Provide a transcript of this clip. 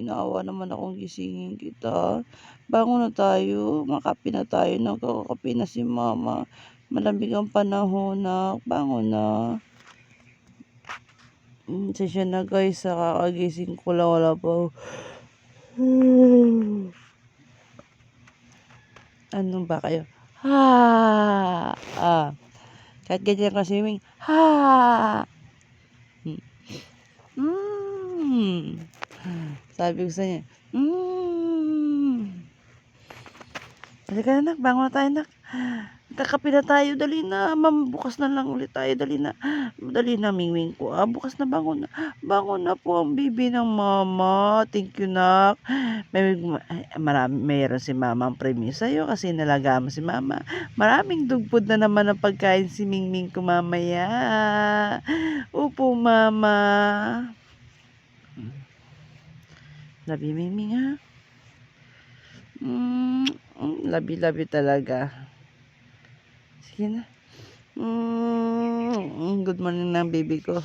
naawa naman akong gisingin kita. Bangon na tayo, makape na tayo, nagkakape na si mama. Malamig ang panahon, nak. Bangon na. Sensya na guys, kakagising ko lang, wala pa. Ano ba kayo? Ha! Kahit ganyan ka swimming, ha! Sabi ko sa niya, halika na, nak, bangon na tayo, nak. Kakape na tayo, dali na. Bukas na lang ulit tayo, dali na. Dali na, mingwing ko. Bukas na, bangon na. Bangon na po ang baby ng mama. Thank you, nak. Mayroon si mama ang premium sa'yo kasi nalagaan mo si mama. Maraming dugpod na naman ang pagkain si Mingming ko mamaya. Upo, mama. Love you, Mingming, ha? Labi talaga. Sige na. Good morning na, baby ko.